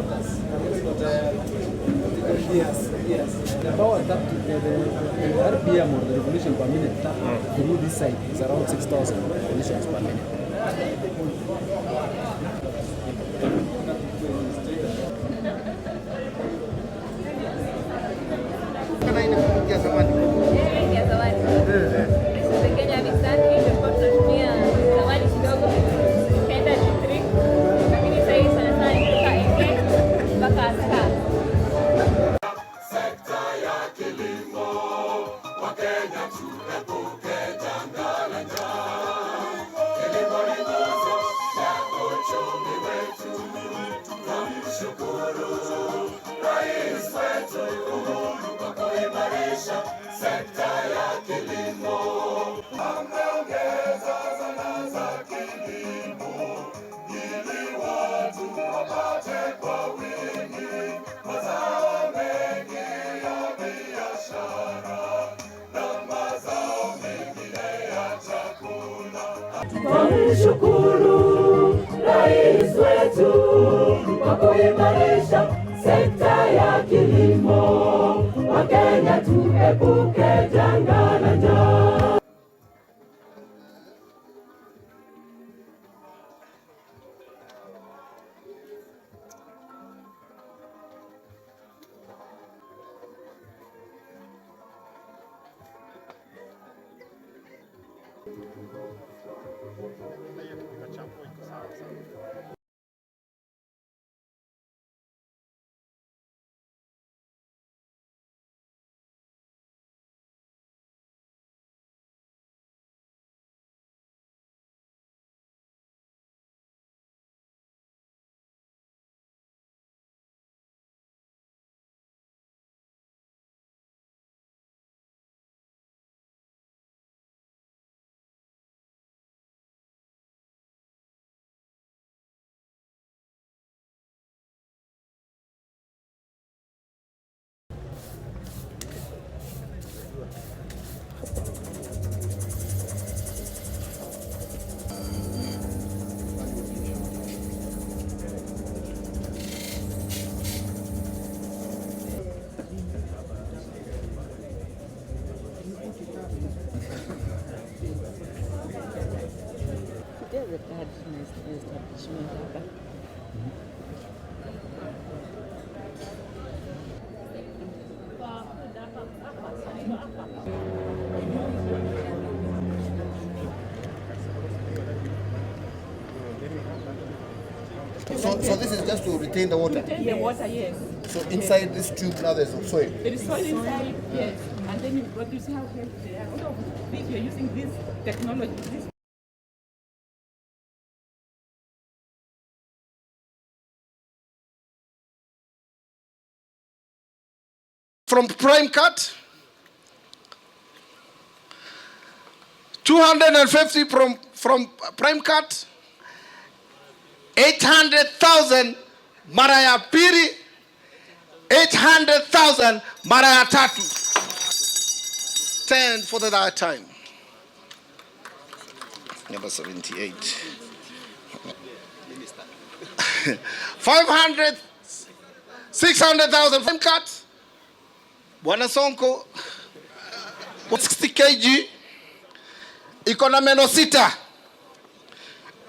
voters. Yes. The power that the RPM or the revolution per minute through this side is around 6,000 revolutions per minute. Sekta ya kilimo ameongeza zana za kilimo ili watu wapate kwa wingi mazao mengi ya biashara na mazao mengine ya chakula. Tunamshukuru Rais wetu kwa kuimarisha sekta ya kilimo. Wakenya tuepuke janga la njaa. So this is just to retain the water? Retain the water, yes. So inside this tube now there's soil? There is soil inside, yes. And then you produce how healthy they are. All of this, you're using this technology. From prime cut, 250 from prime cut, 800,000 mara ya pili, 800,000 mara ya tatu. 10 for the that time. Number 78. 500, 600,000 prime cut. Bwana Sonko 60 kg iko na meno sita,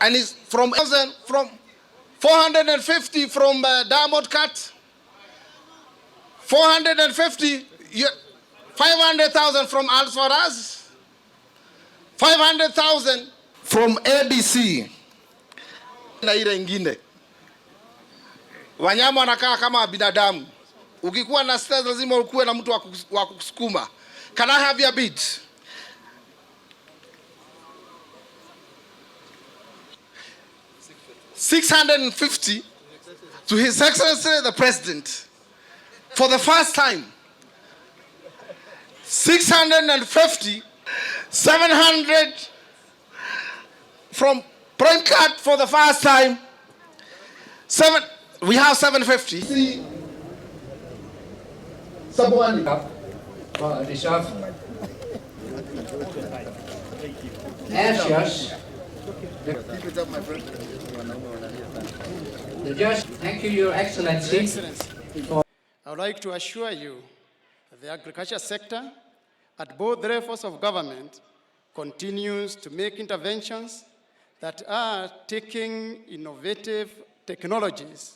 and is from 450 from diamond cut, 450, 500,000 from Alfaraz, 500,000 from ABC. Na ile ingine wanyama wanakaa kama binadamu. Ukikuwa na stress lazima ukuwe na mtu wa kukusukuma. Can I have your beat? $650 to His Excellency the President for the first time. 650, 700 from Prime Card for the first time. We have 750. Someone Reserve Air shares. Keep it up, my friend. The judge, thank you, Your Excellency. I would like to assure you that the agriculture sector at both levels of government continues to make interventions that are taking innovative technologies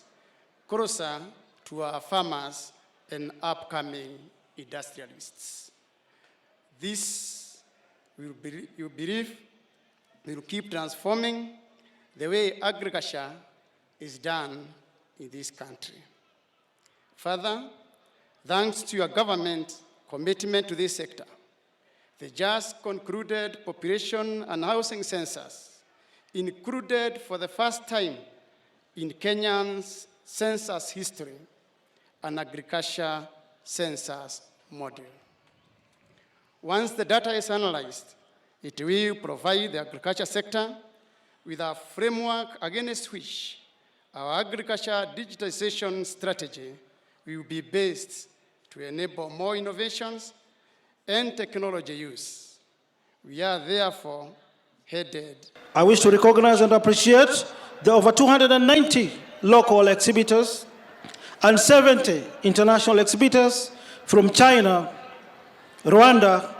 closer to our farmers and upcoming industrialists. This, we believe, will keep transforming the way agriculture is done in this country. Further, thanks to your government commitment to this sector, the just concluded population and housing census included for the first time in Kenya's census history an agriculture census model. Once the data is analyzed, it will provide the agriculture sector with a framework against which our agriculture digitization strategy will be based to enable more innovations and technology use. We are therefore headed. I wish to recognize and appreciate the over 290 local exhibitors and 70 international exhibitors from China, Rwanda,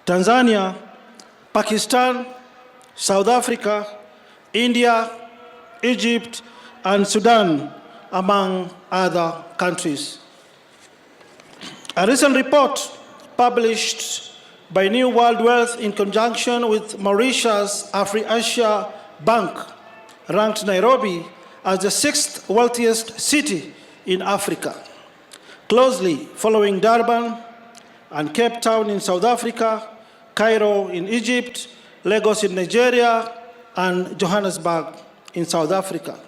Tanzania, Pakistan, South Africa, India, Egypt, and Sudan, among other countries. A recent report published by New World Wealth in conjunction with Mauritius Afri-Asia Bank ranked Nairobi as the 6th wealthiest city in Africa, closely following Durban and Cape Town in South Africa, Cairo in Egypt, Lagos in Nigeria, and Johannesburg in South Africa.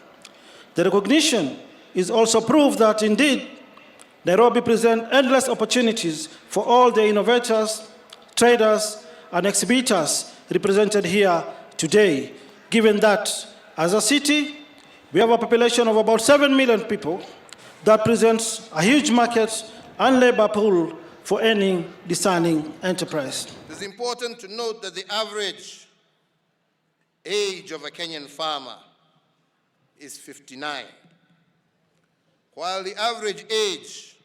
The recognition is also proof that indeed Nairobi presents endless opportunities for all the innovators, traders, and exhibitors represented here today, given that as a city, we have a population of about 7 million people that presents a huge market and labor pool for any discerning enterprise. It is important to note that the average age of a Kenyan farmer is 59, while the average age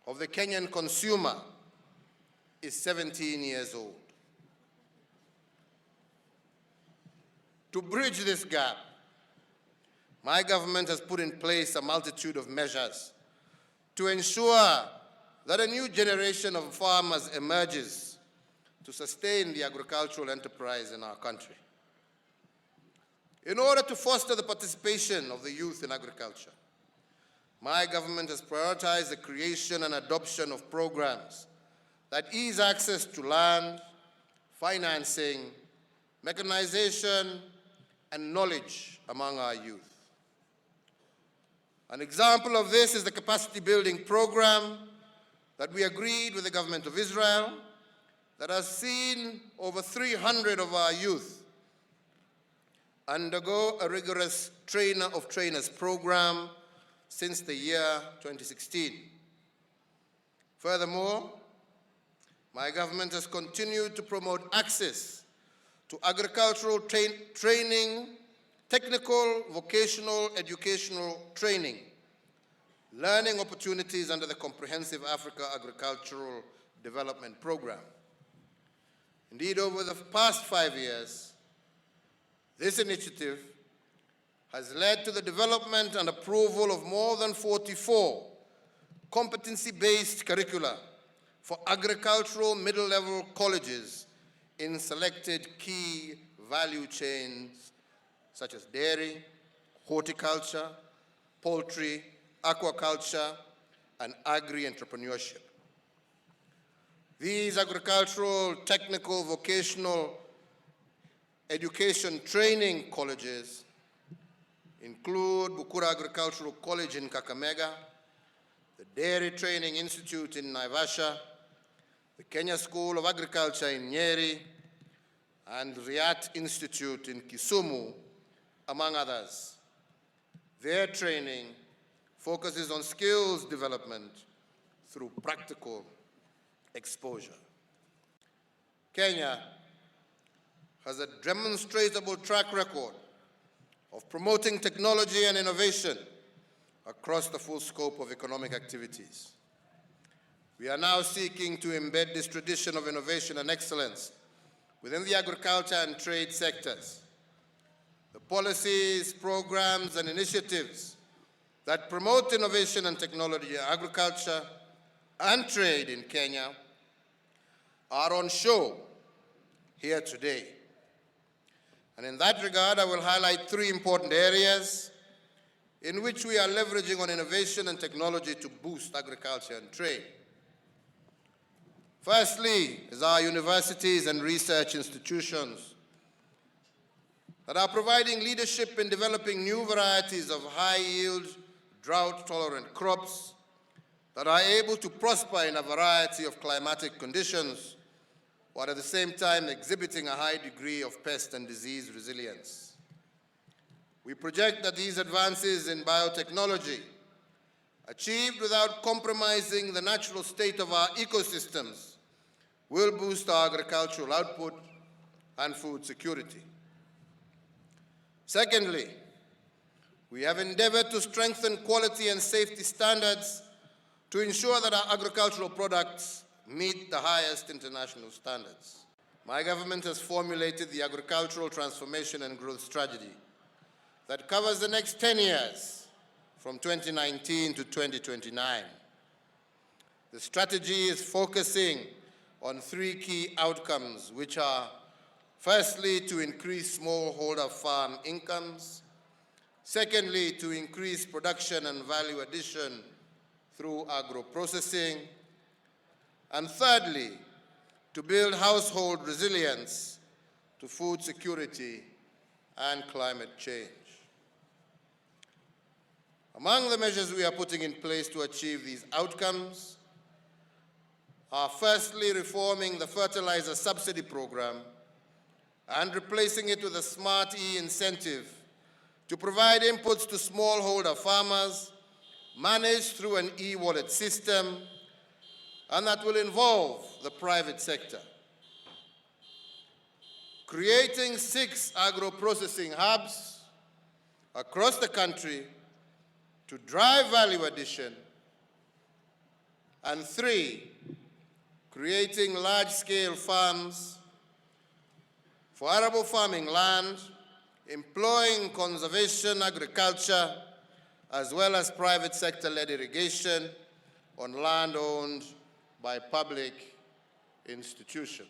of the Kenyan consumer is 17 years old. To bridge this gap, my government has put in place a multitude of measures to ensure that a new generation of farmers emerges to sustain the agricultural enterprise in our country. In order to foster the participation of the youth in agriculture, my government has prioritized the creation and adoption of programs that ease access to land, financing, mechanization, and knowledge among our youth. An example of this is the capacity building program that we agreed with the government of Israel that has seen over 300 of our youth undergo a rigorous trainer of trainers program since the year 2016. Furthermore, my government has continued to promote access to agricultural training, technical, vocational, educational training, learning opportunities under the Comprehensive Africa Agricultural Development Program. Indeed, over the past 5 years, this initiative has led to the development and approval of more than 44 competency-based curricula for agricultural middle-level colleges in selected key value chains such as dairy, horticulture, poultry, aquaculture, and agri-entrepreneurship. These agricultural, technical, vocational education training colleges include Bukura Agricultural College in Kakamega, the Dairy Training Institute in Naivasha, the Kenya School of Agriculture in Nyeri, and Riat Institute in Kisumu, among others. Their training focuses on skills development through practical exposure. Kenya has a demonstrable track record of promoting technology and innovation across the full scope of economic activities. We are now seeking to embed this tradition of innovation and excellence within the agriculture and trade sectors. The policies, programs, and initiatives that promote innovation and technology in agriculture and trade in Kenya are on show here today. And in that regard, I will highlight three important areas in which we are leveraging on innovation and technology to boost agriculture and trade. Firstly, is our universities and research institutions that are providing leadership in developing new varieties of high-yield, drought-tolerant crops that are able to prosper in a variety of climatic conditions, while at the same time exhibiting a high degree of pest and disease resilience. We project that these advances in biotechnology, achieved without compromising the natural state of our ecosystems, will boost our agricultural output and food security. Secondly, we have endeavored to strengthen quality and safety standards to ensure that our agricultural products meet the highest international standards. My government has formulated the Agricultural Transformation and Growth Strategy that covers the next 10 years, from 2019 to 2029. The strategy is focusing on three key outcomes, which are, firstly, to increase smallholder farm incomes; secondly, to increase production and value addition through agro-processing; and thirdly, to build household resilience to food security and climate change. Among the measures we are putting in place to achieve these outcomes are, firstly, reforming the fertilizer subsidy program and replacing it with a smart e-incentive to provide inputs to smallholder farmers managed through an e-wallet system, and that will involve the private sector. Creating 6 agro-processing hubs across the country to drive value addition, and 3, creating large-scale farms for arable farming land, employing conservation agriculture, as well as private sector-led irrigation on land owned by public institutions.